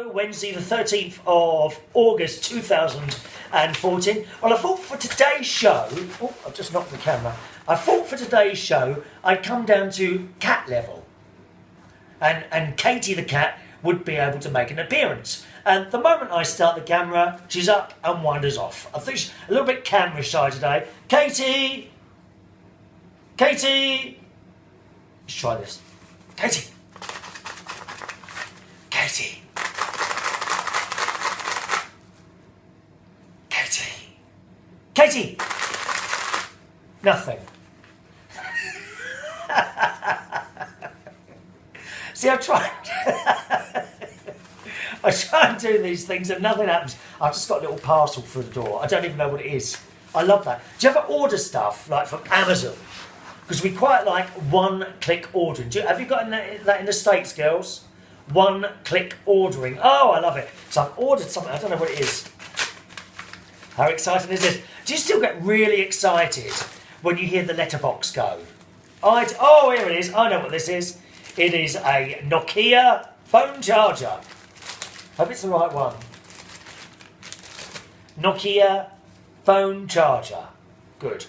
Hello, Wednesday the 13th of August 2014. Well, I thought for today's show, oh, I've just knocked the camera. I thought for today's show I'd come down to cat level. And Katie the cat would be able to make an appearance. And the moment I start the camera, she's up and wanders off. I think she's a little bit camera shy today. Katie! Katie! Let's try this. Katie! Katie! Katie! Katie! Nothing. See, I try and do these things and nothing happens. I've just got a little parcel through the door. I don't even know what it is. I love that. Do you ever order stuff like from Amazon? Because we quite like one-click ordering. Have you got that in the States, girls? One-click ordering. Oh, I love it. So I've ordered something. I don't know what it is. How exciting is this? Do you still get really excited when you hear the letterbox go? Oh, here it is. I know what this is. It is a Nokia phone charger. Hope it's the right one. Nokia phone charger. Good.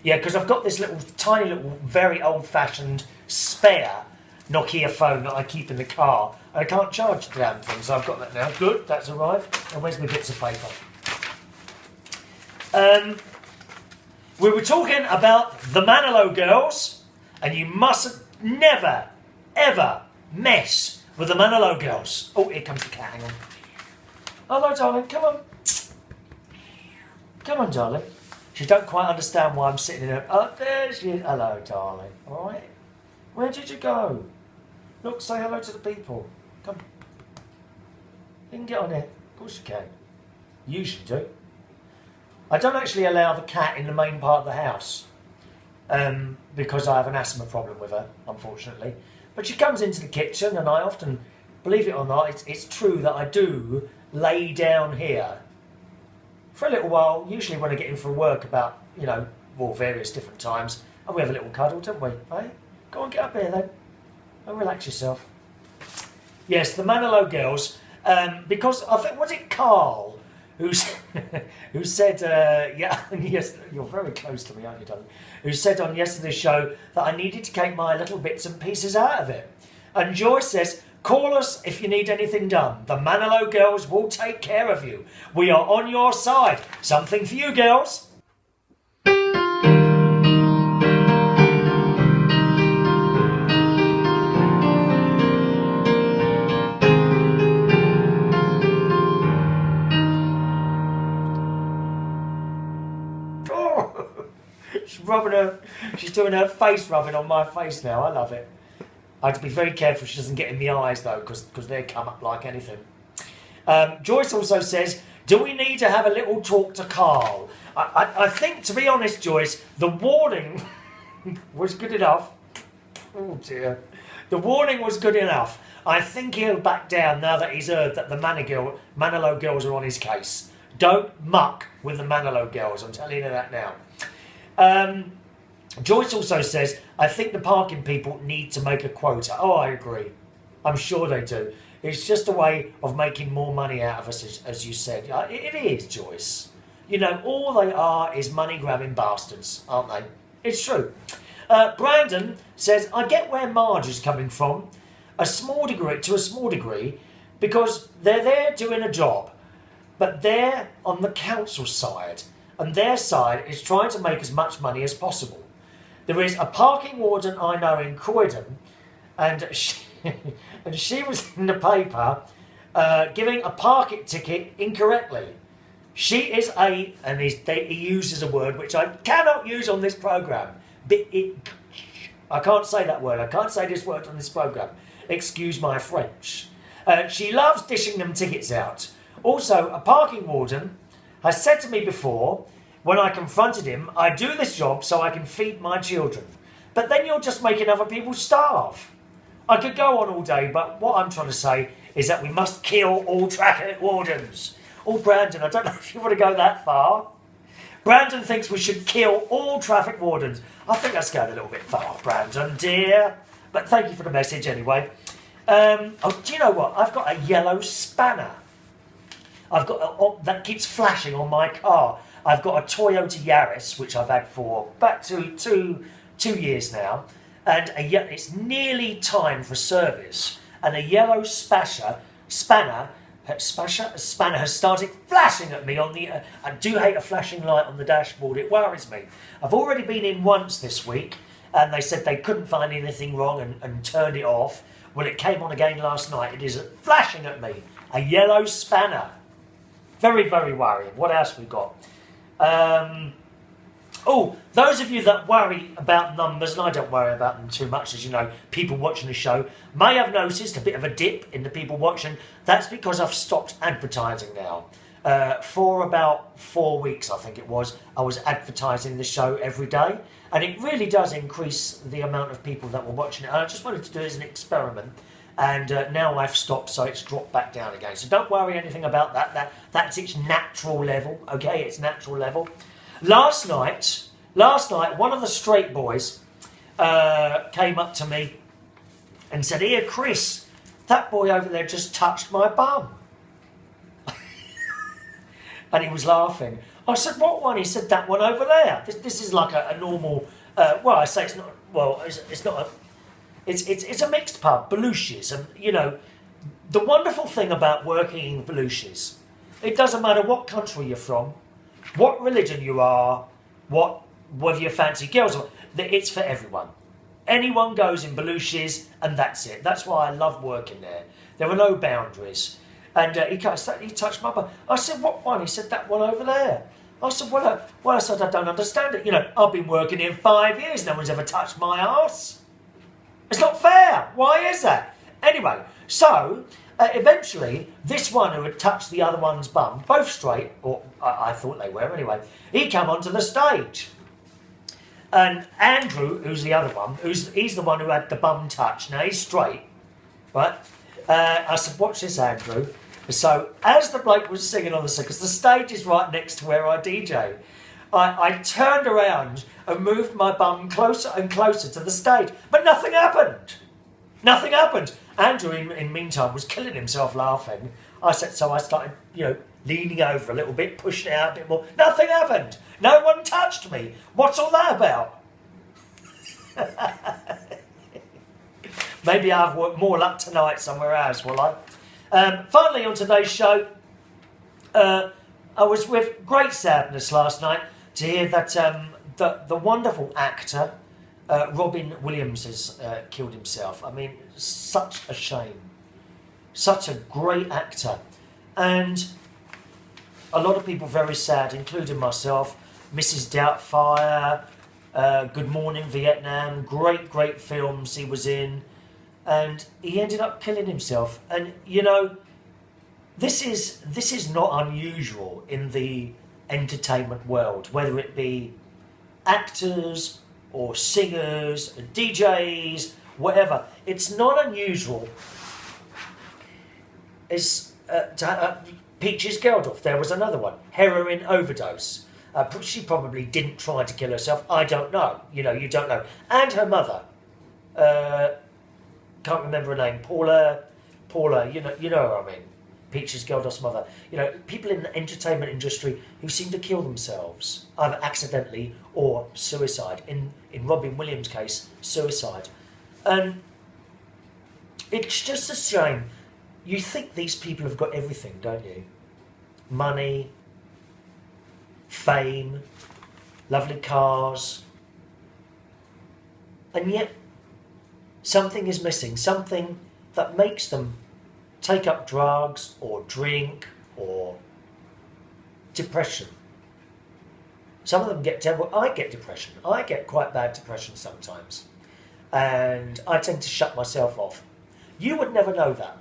Yeah, because I've got this tiny little, very old-fashioned spare Nokia phone that I keep in the car. And I can't charge the damn thing, so I've got that now. Good, that's arrived. And where's my bits of paper? We were talking about the Manilow Girls, and you mustn't never, ever mess with the Manilow Girls. Oh, here comes the cat, hang on. Hello, darling, come on. Come on, darling. She don't quite understand why I'm sitting in her. Oh, there she is. Hello, darling. All right. Where did you go? Look, say hello to the people. Come. You can get on here. Of course you can. You usually do. I don't actually allow the cat in the main part of the house because I have an asthma problem with her, unfortunately. But she comes into the kitchen, and I often, believe it or not, it's true that I do lay down here for a little while, usually when I get in for work about, various different times, and we have a little cuddle, don't we? Hey? Go on, get up here then. And relax yourself. Yes, the Manilow Girls, because I think, was it Carl who said, yes, you're very close to me, aren't you, darling? Who said on yesterday's show that I needed to take my little bits and pieces out of it. And Joyce says, call us if you need anything done. The Manilow Girls will take care of you. We are on your side. Something for you, girls. She's doing her face rubbing on my face now. I love it. I have to be very careful she doesn't get in my eyes though, because they come up like anything. Joyce also says, do we need to have a little talk to Carl? I think, to be honest, Joyce, the warning was good enough. Oh dear. The warning was good enough. I think he'll back down now that he's heard that the Manilow Girls are on his case. Don't muck with the Manilow Girls, I'm telling you that now. Joyce also says, I think the parking people need to make a quota. Oh, I agree. I'm sure they do. It's just a way of making more money out of us, as you said. It is, Joyce. All they are is money-grabbing bastards, aren't they? It's true. Brandon says, I get where Marge is coming from, to a small degree, because they're there doing a job, but they're on the council side, and their side is trying to make as much money as possible. There is a parking warden I know in Croydon, and she was in the paper giving a parking ticket incorrectly. She is he uses a word which I cannot use on this programme. I can't say that word. I can't say this word on this programme. Excuse my French. She loves dishing them tickets out. Also, a parking warden has said to me before, when I confronted him, I do this job so I can feed my children. But then you're just making other people starve. I could go on all day, but what I'm trying to say is that we must kill all traffic wardens. Oh, Brandon, I don't know if you want to go that far. Brandon thinks we should kill all traffic wardens. I think that's going a little bit far, Brandon, dear. But thank you for the message anyway. Oh, do you know what? I've got a yellow spanner. I've got that keeps flashing on my car. I've got a Toyota Yaris, which I've had for about two years now, and it's nearly time for service. And a yellow spanner has started flashing at me on the. I do hate a flashing light on the dashboard. It worries me. I've already been in once this week, and they said they couldn't find anything wrong and turned it off. Well, it came on again last night. It is flashing at me. A yellow spanner. Very, very worrying. What else we got? Those of you that worry about numbers, and I don't worry about them too much, as you know, people watching the show may have noticed a bit of a dip in the people watching. That's because I've stopped advertising now. For about 4 weeks, I think it was, I was advertising the show every day, and it really does increase the amount of people that were watching it. And I just wanted to do it as an experiment, and now I've stopped, so it's dropped back down again. So don't worry anything about that. That's its natural level, okay? It's natural level. Last night, one of the straight boys came up to me and said, "Here, Chris, that boy over there just touched my bum." And he was laughing. I said, "What one?" He said, "That one over there." This is like a normal. I say it's not. Well, it's not a. It's a mixed pub, Belushi's, and you know, the wonderful thing about working in Belushi's, it doesn't matter what country you're from, what religion you are, whether you fancy girls or it's for everyone. Anyone goes in Belushi's, and that's it. That's why I love working there. There are no boundaries. And he touched my butt. I said, "What one?" He said, "That one over there." I said, well, I said, "I don't understand it. You know, I've been working here 5 years. No one's ever touched my arse. It's not fair. Why is that?" Anyway, so eventually, this one who had touched the other one's bum, both straight, or I thought they were anyway, he came onto the stage. And Andrew, who's the other one, he's the one who had the bum touch. Now, he's straight, right? I said, "Watch this, Andrew." So, as the bloke was singing on the stage, because the stage is right next to where I DJ, I turned around and moved my bum closer and closer to the stage, but nothing happened. Nothing happened. Andrew, in meantime, was killing himself laughing. I started, leaning over a little bit, pushing it out a bit more. Nothing happened. No one touched me. What's all that about? Maybe I'll have more luck tonight somewhere else, will I? Finally, on today's show, I was with great sadness last night to hear that the wonderful actor Robin Williams has killed himself. I mean, such a shame. Such a great actor. And a lot of people very sad, including myself. Mrs. Doubtfire, Good Morning Vietnam, great films he was in. And he ended up killing himself. And, this is not unusual in the entertainment world, whether it be actors or singers, DJs, whatever. It's not unusual. It's Peaches Geldof, there was another one, heroin overdose. She probably didn't try to kill herself. I don't know. You don't know. And her mother, can't remember her name. Paula. You know what I mean. Peaches Geldof's mother. People in the entertainment industry who seem to kill themselves, either accidentally or suicide. In Robin Williams' case, suicide. And it's just a shame. You think these people have got everything, don't you? Money, fame, lovely cars. And yet, something is missing. Something that makes them take up drugs or drink or depression. Some of them get terrible. I get depression. I get quite bad depression sometimes. And I tend to shut myself off. You would never know that.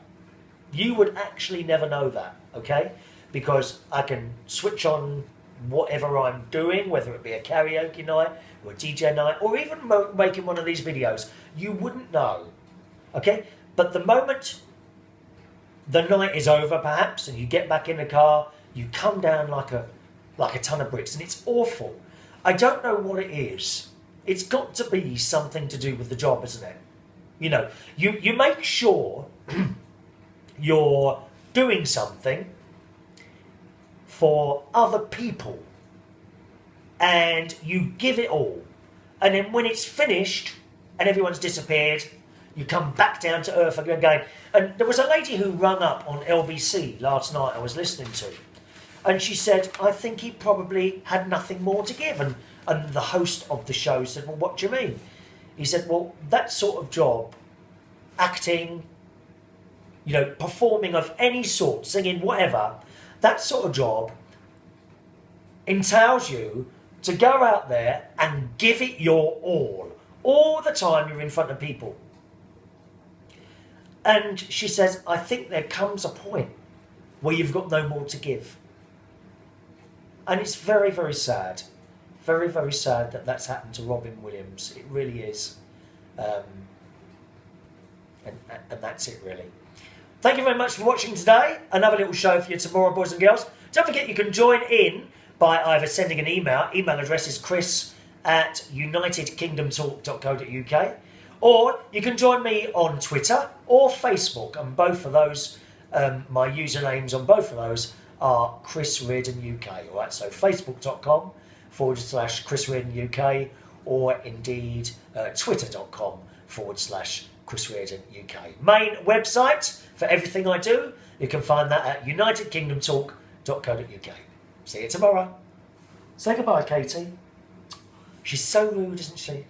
You would actually never know that, okay? Because I can switch on whatever I'm doing, whether it be a karaoke night or a DJ night or even making one of these videos. You wouldn't know, okay? But the moment the night is over, perhaps, and you get back in the car, you come down like a ton of bricks, and it's awful. I don't know what it is. It's got to be something to do with the job, isn't it? You know, you make sure you're doing something for other people and you give it all. And then when it's finished and everyone's disappeared, you come back down to earth again. And there was a lady who rung up on LBC last night I was listening to. And she said, I think he probably had nothing more to give. And the host of the show said, well, what do you mean? He said, well, that sort of job, acting, you know, performing of any sort, singing, whatever, that sort of job entails you to go out there and give it your all the time you're in front of people. And she says, I think there comes a point where you've got no more to give. And it's very, very sad. Very, very sad that that's happened to Robin Williams. It really is. And that's it, really. Thank you very much for watching today. Another little show for you tomorrow, boys and girls. Don't forget you can join in by either sending an email. Email address is chris@unitedkingdomtalk.co.uk, or you can join me on Twitter or Facebook, and both of those, my usernames on both of those are Chris Reardon UK. All right, so facebook.com/Chris Reardon UK, or indeed twitter.com/Chris Reardon UK. Main website for everything I do, you can find that at unitedkingdomtalk.co.uk. See you tomorrow. Say goodbye, Katie. She's so rude, isn't she?